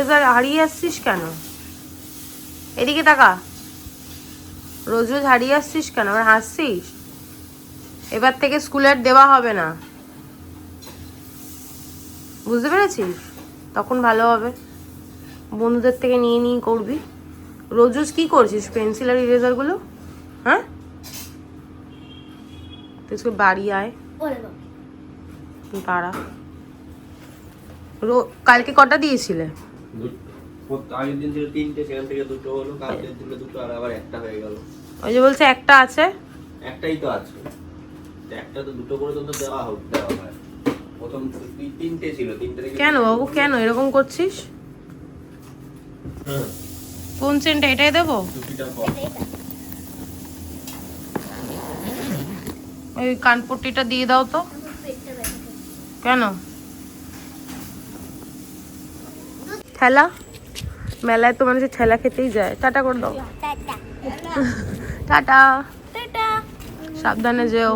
Eraser হারিয়ে আসছিস কেন? এদিকে তাকা। রোজ রোজ হারিয়ে আসছিস কেন? আবার হাসছিস? এবার থেকে স্কুলে আর দেওয়া হবে না, বুঝতে পেরেছিস? তখন ভালো হবে, বন্ধুদের থেকে নিয়ে নিয়ে করবি। রোজ রোজ কী করছিস পেন্সিল আর ইরেজারগুলো? হ্যাঁ, তুই বাড়ি আয়, তারা কালকে কটা দিয়েছিলে? আগের দিন ছিল 3টে, সেখান থেকে 2টো হলো, কালকে ছিল 2টো আর আবার একটা হয়ে গেল। ওই যে বলছে একটা আছে। একটাই তো আছে, একটা তো 2টো করে তো দেওয়া হয়। প্রথম 3টে ছিল, 3টে থেকে। কেন বাবু, কেন এরকম করছিস? কোন চেনটা? এটাই দেবো? ওই কানপট্টিটা দিয়ে দাও তো। কেন? ঠেলা মেলায় তো মানুষের ঠেলা খেতেই যায়। টাটা করে দাও। টাটা, সাবধানে যেও।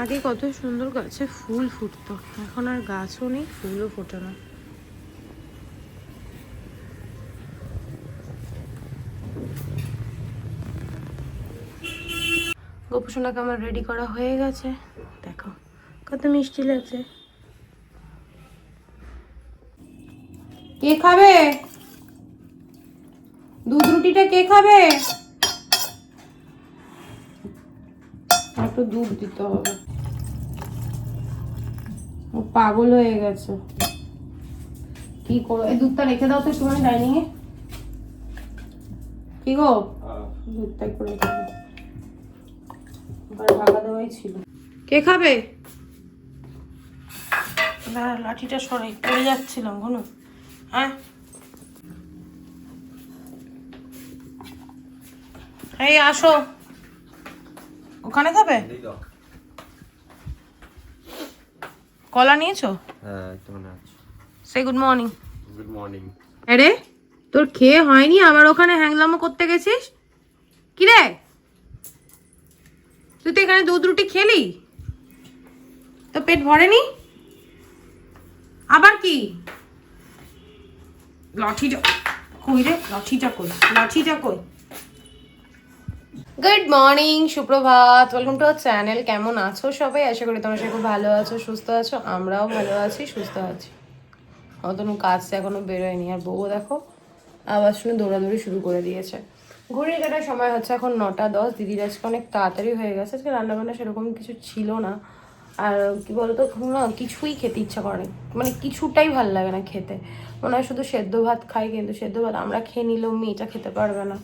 আগে কত সুন্দর গাছে ফুল ফুটতো, এখন আর গাছও নেই, ফুলও ফোটে না। গোপুসোনাকে আমার রেডি করা হয়ে গেছে, দেখো কত মিষ্টি লাগছে। কে খাবে দুধ রুটিটা? কে খাবে? একটু দুধ দিতে হবে, ও পাগল হয়ে গেছে। কি করো, এই দুধটা রেখে দাও তো তোমার ডাইনিং এ। কি গো, দুধটাই করে রেখে দাও, ঢাকা দেওয়াই ছিল। কে খাবে? লাঠিটা সরাই, পড়ে যাচ্ছিলাম ঘন। হ্যাঁ, এই আসো, ওখানে খাবে? কলা নিয়েছো? হ্যাঁ, একটু মনে আছে। সে গুড মর্নিং। Good morning. আরে তোর খেয়ে হয়নি, আবার ওখানে হ্যাংলামো করতে গেছিস? কি রে, তুই তো এখানে দুধ রুটি খেলি, তো পেট ভরেনি? আবার কি? লাঠিটা কই রে, লাঠিটা কই, লাঠিটা কই? গুড মর্নিং, সুপ্রভাত, ওয়েলকাম টু আওয়ার চ্যানেল। কেমন আছো সবাই? আশা করি তোমরা সবাই খুব ভালো আছো, সুস্থ আছো। আমরাও ভালো আছি, সুস্থ আছি। অতনু কাজ এখনো বেরোয়নি, আর বউ দেখো আওয়াজ শুনে দৌড়াদৌড়ি শুরু করে দিয়েছে। ঘড়ির কাটার সময় হচ্ছে এখন 9:10। দিদির আজকে অনেক তাড়াতাড়ি হয়ে গেছে, আজকে রান্নাবান্না সেরকম কিছু ছিল না। আর কি বলতো, না কিছুই খেতে ইচ্ছা করে, মানে কিছুটাই ভাল লাগে না খেতে। মনে হয় শুধু সেদ্ধ ভাত খাই, কিন্তু সেদ্ধ ভাত আমরা খেয়ে নিলেও মেয়েটা খেতে পারবে না।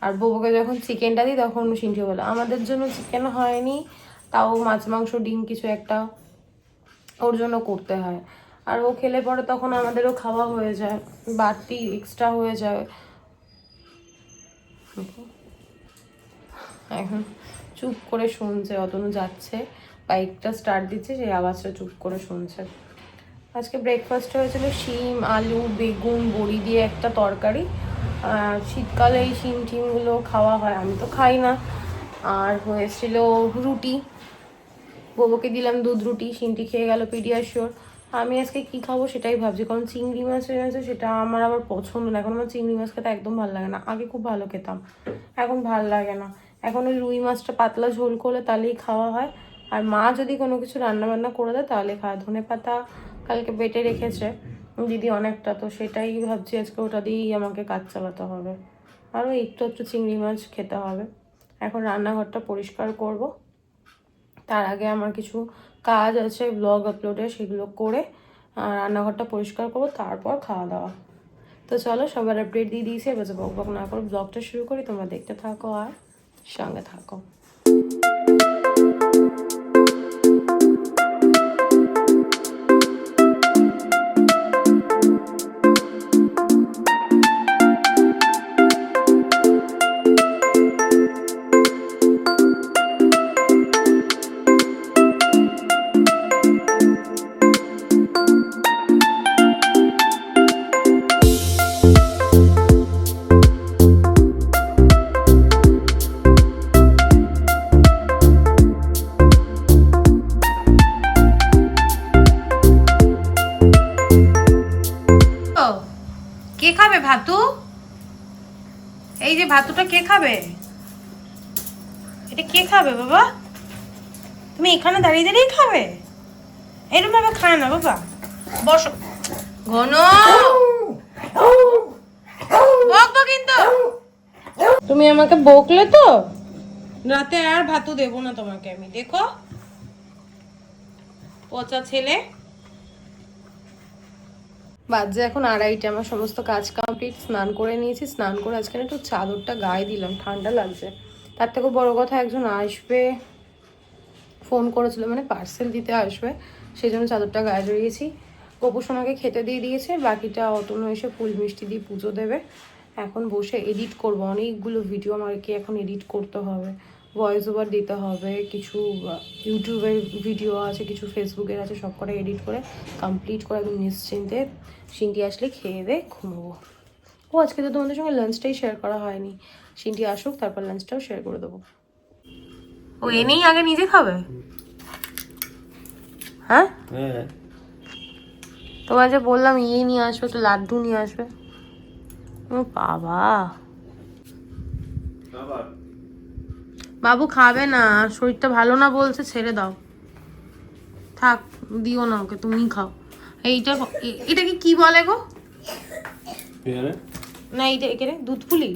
আর বউকে যখন চিকেনটা দিই তখন সিনটি বলে আমাদের জন্য চিকেন হয়নি, তাও মাছ মাংস ডিম কিছু একটা ওর জন্য করতে হয়। আর ও খেলে পরে তখন আমাদেরও খাওয়া হয়ে যায়, বাড়তি এক্সট্রা হয়ে যায়। এখন চুপ করে শুনছে, অতনু যাচ্ছে বাইকটা স্টার্ট দিচ্ছে, সেই আওয়াজটা চুপ করে শুনছে। আজকে ব্রেকফাস্ট হয়েছিল শিম, আলু, বেগুন, বড়ি দিয়ে একটা তরকারি। শীতকালে এই শিম টিমগুলো খাওয়া হয়, আমি তো খাই না। আর হয়েছিল রুটি, বউকে দিলাম দুধ রুটি, শিমটি খেয়ে গেল পিডিয়াশিওর। আমি আজকে কি খাবো সেটাই ভাবছি, কারণ চিংড়ি মাছ হয়ে গেছে, সেটা আমার আবার পছন্দ না। এখন আমার চিংড়ি মাছ খেতে একদম ভালো লাগে না, আগে খুব ভালো খেতাম, এখন ভালো লাগে না। এখন ওই রুই মাছটা পাতলা ঝোল করলে তাহলেই খাওয়া হয়। আর মা যদি কোনো কিছু রান্না বান্না করে দেয় তাহলে খাওয়া। ধনে পাতা কালকে বেটে রেখেছে দিদি অনেকটা, তো সেটাই ভাবছি আজকে ওটা দিয়েই আমাকে কাজ চালাতে হবে। আরও একটু একটু চিংড়ি মাছ খেতে হবে। এখন রান্নাঘরটা পরিষ্কার করব, তার আগে আমার কিছু কাজ আছে ব্লগ আপলোডে, সেগুলো করে রান্নাঘরটা পরিষ্কার করবো, তারপর খাওয়া দাওয়া। তো চলো, সবার আপডেট দিয়ে দিয়েছি, এবার বক বক না করে ব্লগটা শুরু করি। তোমরা দেখতে থাকো আর সঙ্গে থাকো। ভাতু, এই যে ভাতুটা কে খাবে? এটা কে খাবে বাবা? তুমি এখানে দাঁড়িয়ে দাঁড়িয়ে খাবে? এরকম ভাবে খায় না বাবা, বসো। ঘন বকবো কিন্তু। তুমি আমাকে বকলে তো রাতে আর ভাতু দেবো না তোমাকে আমি, দেখো পচা ছেলে। বাজে এখন 2:30, আমার সমস্ত কাজ কমপ্লিট। স্নান করে নিয়েছি, স্নান করে আজকে না একটু চাদরটা গায়ে দিলাম, ঠান্ডা লাগছে। তার থেকেও বড় কথা, একজন আসবে ফোন করেছিল, মানে পার্সেল দিতে আসবে, সেই জন্য চাদরটা গায়ে জড়িয়েছি। গপু সোনাকে খেতে দিয়ে দিয়েছে, বাকিটা অতনু এসে ফুল মিষ্টি দিয়ে পুজো দেবে। এখন বসে এডিট করব, অনেকগুলো ভিডিও আমাকে এখন এডিট করতে হবে, ভয়েস ওভার দিতে হবে, কিছু ইউটিউবের ভিডিও আছে, কিছু ফেসবুকের আছে, সব কটা এডিট করে কমপ্লিট করে আমি নিশ্চিন্তে সিনটি আসলে খেয়ে দিয়ে ঘুমোবো। ও আজকে তো তোমাদের সঙ্গে লাঞ্চটাই শেয়ার করা হয়নি, সিনটি আসুক তারপর লাঞ্চটাও শেয়ার করে দেবো। ও এনেই আগে নিজে খাবে? হ্যাঁ, তোমার যে বললাম ইয়ে নিয়ে আসবে, তো লাড্ডু নিয়ে আসবে। ও বাবা, বাবু খাবে না, শরীরটা ভালো না বলছে, ছেড়ে দাও, থাক, দিও না ওকে, তুমিই খাও। এইটা এটাকে কি বলে গো? না এইটা এখানে দুধ পুলি।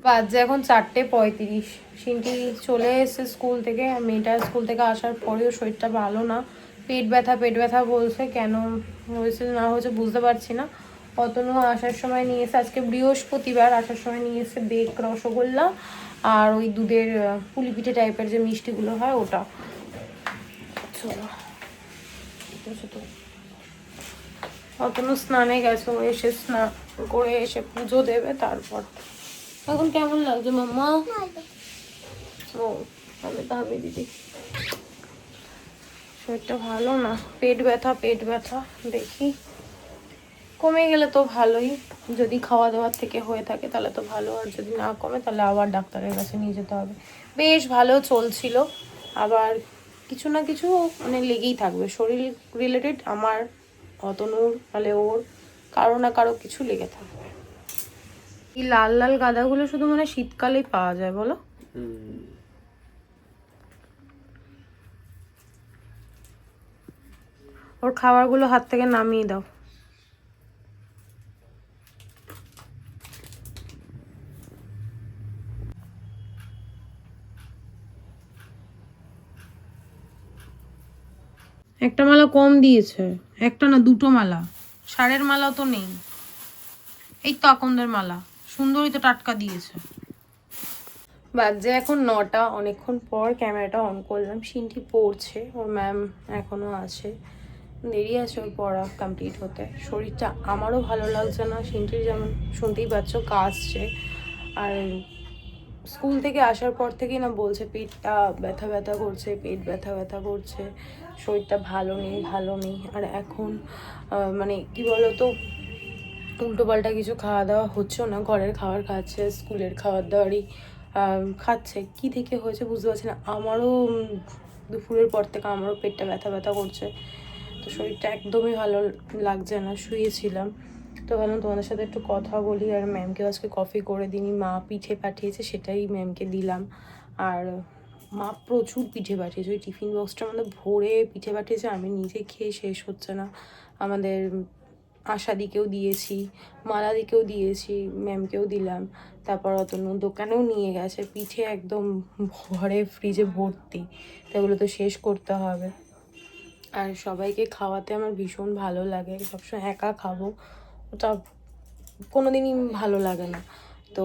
বাজে এখন 4:35। সিনটি চলে এসেছে স্কুল থেকে। মেয়েটা স্কুল থেকে আসার পরেও শরীরটা ভালো না, পেট ব্যথা বলছে। কেন হয়েছে না হয়েছে বুঝতে পারছি না। অতনু আসার সময় নিয়ে এসে, আজকে বৃহস্পতিবার, আসার সময় নিয়ে এসে বেক রসগোল্লা আর ওই দুধের পুলি পিঠে টাইপের যে মিষ্টিগুলো হয় ওটা। চলো, অতনু স্নানে গেছে, ও এসে স্নান করে এসে পুজো দেবে তারপর। এখন কেমন লাগছে মাম্মা? ও হবে দিদি, শরীরটা ভালো না, পেট ব্যথা। দেখি কমে গেলে তো ভালোই, যদি খাওয়া দাওয়ার থেকে হয়ে থাকে তাহলে তো ভালো, আর যদি না কমে তাহলে আবার ডাক্তারের কাছে নিয়ে যেতে হবে। বেশ ভালো চলছিল, আবার কিছু না কিছু মানে লেগেই থাকবে শরীর রিলেটেড, আমার, অতনুর, তাহলে ওর, কারো না কারো কিছু লেগে থাকবে। এই লাল লাল গাঁদাগুলো শুধু মানে শীতকালেই পাওয়া যায় বলো? ওর খাবারগুলো হাত থেকে নামিয়ে দাও। একটা মালা কম দিয়েছে, একটা না দুটো মালা, ষাঁড়ের মালাও তো নেই। এই তো আকন্দের মালা, সুন্দরী তো টাটকা দিয়েছে। বাজে এখন 9টা, অনেকক্ষণ পর ক্যামেরাটা অন করলাম। সিনটি পড়ছে, ওর ম্যাম এখনো আছে, দেরি আছে ওর পড়া কমপ্লিট হতে। শরীরটা আমারও ভালো লাগছে না, সিনটির যেমন শুনতেই পাচ্ছ কাশছে। আর স্কুল থেকে আসার পর থেকেই না বলছে পেটটা ব্যথা করছে, পেট ব্যথা করছে, শরীরটা ভালো নেই। আর এখন মানে কি বলতো, উল্টোপাল্টা কিছু খাওয়া দাওয়া হচ্ছেও না, ঘরের খাবার খাচ্ছে, স্কুলের খাবার দাবারই খাচ্ছে। কি থেকে হয়েছে বুঝতে পারছি না। আমারও দুপুরের পর থেকে আমারও পেটটা ব্যথা করছে, তো শরীরটা একদমই ভালো লাগছে না। শুয়েছিলাম, তো ভাবলাম তোমাদের সাথে একটু কথা বলি। আর ম্যামকেও আজকে কফি করে দিইনি, মা পিঠে পাঠিয়েছে সেটাই ম্যামকে দিলাম। আর মা প্রচুর পিঠে পাঠিয়েছে, ওই টিফিন বক্সটার মধ্যে ভরে পিঠে পাঠিয়েছে, আমি নিজে খেয়ে শেষ হচ্ছে না। আমাদের আশাদিকেও দিয়েছি, মালাদিকেও দিয়েছি, ম্যামকেও দিলাম। তারপর অতনু দোকানেও নিয়ে গেছে পিঠে, একদম ঘরে ফ্রিজে ভর্তি, তো এগুলো তো শেষ করতে হবে। আর সবাইকে খাওয়াতে আমার ভীষণ ভালো লাগে, সবসময় একা খাবো ওটা কোনোদিনই ভালো লাগে না। তো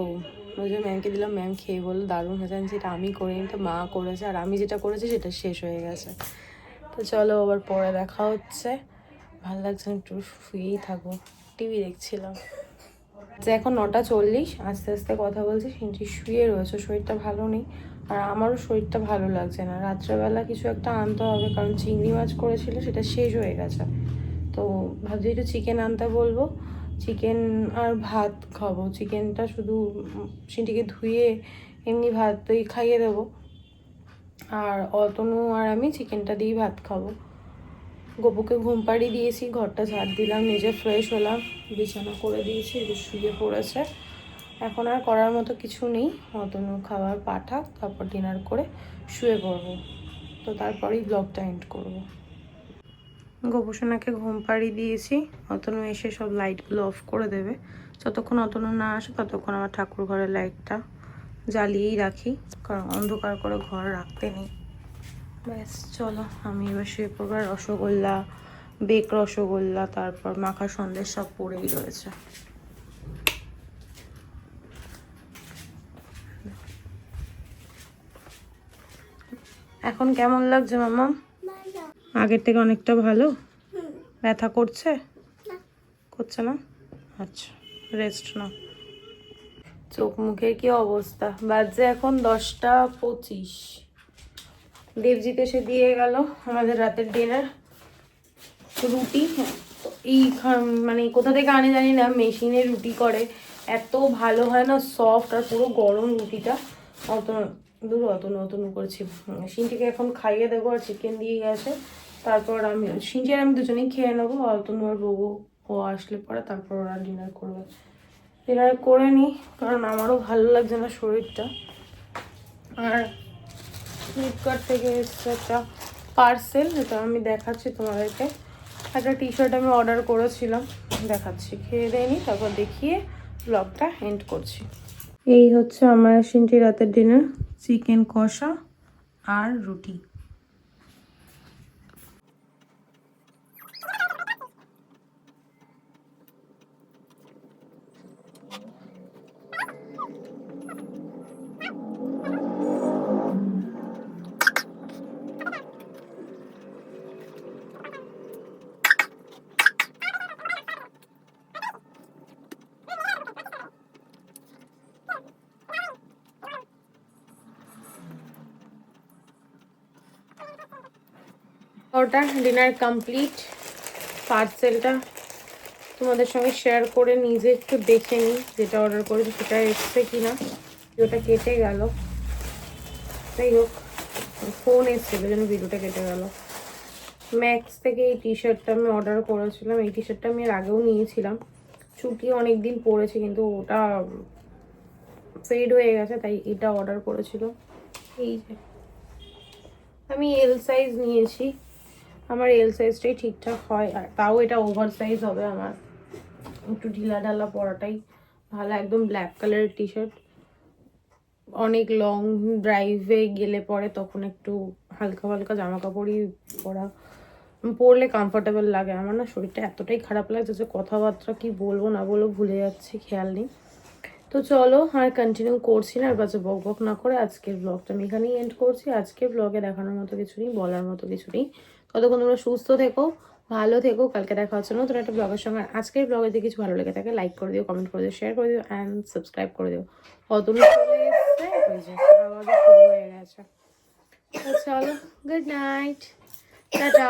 ওই যে ম্যামকে দিলাম, ম্যাম খেয়ে বললো দারুণ হয়েছে। সেটা আমি করিনি, তো মা করেছে, আর আমি যেটা করেছি সেটা শেষ হয়ে গেছে। তো চলো আবার পরে দেখা হচ্ছে। ভালো লাগছে না, একটু শুয়েই থাকবো, টিভি দেখছিলাম। যে এখন 9:40, আস্তে আস্তে কথা বলছি, সিনটি শুয়ে রয়েছে, শরীরটা ভালো নেই। আর আমারও শরীরটা ভালো লাগছে না, রাত্রেবেলা কিছু একটা আনতে হবে, কারণ চিংড়ি মাছ করেছিল সেটা শেষ হয়ে গেছে। তো ভাবছি একটু চিকেন আনতে বলবো, চিকেন আর ভাত খাবো। চিকেনটা শুধু সিনটিকে ধুয়ে এমনি ভাতই খাইয়ে দেবো, আর অতনু আর আমি চিকেনটা দিয়েই ভাত খাবো। গপুকে ঘুম পাড়িয়ে দিয়েছি, ঘরটা ঝাড় দিলাম, নিজে ফ্রেশ হলাম, বিছানা করে দিয়েছি, যে শুয়ে পড়েছে। এখন আর করার মতো কিছু নেই, অতনু খাবার পাঠাক, তারপর ডিনার করে শুয়ে পড়বো। তো তারপরেই ব্লগটা এন্ড করবো। গোপুসোনাকে ঘুম পাড়িয়ে দিয়েছি, অতনু এসে সব লাইটগুলো অফ করে দেবে। যতক্ষণ অতনু না আসে ততক্ষণ আমার ঠাকুর ঘরের লাইটটা জ্বালিয়েই রাখি, কারণ অন্ধকার করে ঘর রাখতে নেই। ব্যাস চলো, আমি এবার শুয়ে পড়বো। রসগোল্লা, বেক রসগোল্লা, তারপর মাখা সন্দেশ সব পড়েই রয়েছে। এখন কেমন লাগছে মামা? আগের থেকে অনেকটা ভালো? ব্যথা করছে? করছে না? আচ্ছা, রেস্ট নাও। চোখ মুখের কি অবস্থা, বাজে এখন 10টা 25। দেবজিৎ এসে দিয়ে গেল আমাদের রাতের ডিনার, রুটি। এই মানে কোথা থেকে আনে জানি না, মেশিনে রুটি করে, এত ভালো হয় না, সফট আর পুরো গরম রুটিটা। অত দূর অত নতুন করছি। সিনটিকে এখন খাইয়ে দেবো, আর চিকেন দিয়ে গেছে। তারপর আমি সিনটি আর আমি দুজনেই খেয়ে নেবো, অতনু আর বউ ও আসলে পরে তারপর ওরা ডিনার করবে। ডিনার করে নিই, কারণ আমারও ভালো লাগছে না শরীরটা। আর ফ্লিপকার্ট থেকে এসছে একটা পার্সেল, এটা আমি দেখাচ্ছি তোমাদেরকে। একটা টি শার্ট আমি অর্ডার করেছিলাম, দেখাচ্ছি। খেয়ে দেয়নি, তারপর দেখিয়ে ব্লগটা এন্ড করছি। এই হচ্ছে আমার সিনটি রাতের ডিনার, চিকেন কষা আর রুটি। ওটা ডিনার কমপ্লিট। পার্সেলটা তোমাদের সঙ্গে শেয়ার করে নিজে একটু দেখে নিই, যেটা অর্ডার করেছি সেটা এসছে কিনা। ভিডিওটা কেটে গেল, যাই হোক ফোন এসেছিল যেন ভিডিওটা কেটে গেল। ম্যাক্স থেকে এই টি শার্টটা আমি অর্ডার করেছিলাম। এই টি শার্টটা আমি এর আগেও নিয়েছিলাম, ছুটি অনেকদিন পরেছে, কিন্তু ওটা ফেড হয়ে গেছে, তাই এটা অর্ডার করেছিল। এই যে আমি এল সাইজ নিয়েছি, আমার এল সাইজটাই ঠিকঠাক হয়, আর তাও এটা ওভার সাইজ হবে আমার, একটু ঢিলা ঢালা পরাটাই ভালো। একদম ব্ল্যাক কালারের টি শার্ট, অনেক লং ড্রাইভে গেলে পরে তখন একটু হালকা হালকা জামা কাপড়ই পরলে কমফোর্টেবল লাগে। আমার না শরীরটা এতটাই খারাপ লাগছে যে কথাবার্তা কি বলবো না বলবো ভুলে যাচ্ছি, খেয়াল নেই। তো চলো আর কন্টিনিউ করছি না, আর বাচ্চা বক বক না করে আজকের ব্লগটা আমি এখানেই এন্ড করছি। আজকের ব্লগে দেখানোর মতো কিছু নেই, বলার মতো কিছু নেই। ততক্ষণ তোমরা সুস্থ থেকো, ভালো থেকো, কালকে দেখা হচ্ছে নতুন একটা ব্লগের সঙ্গে। আজকের ব্লগে যদি কিছু ভালো লেগে থাকে লাইক করে দিও, কমেন্ট করে দিও, শেয়ার করে দিও অ্যান্ড সাবস্ক্রাইব করে দিও। অতনু চলে এসছে, ওই যে আওয়াজও শুরু হয়ে গেছে। চলো, গুড নাইট, টাটা।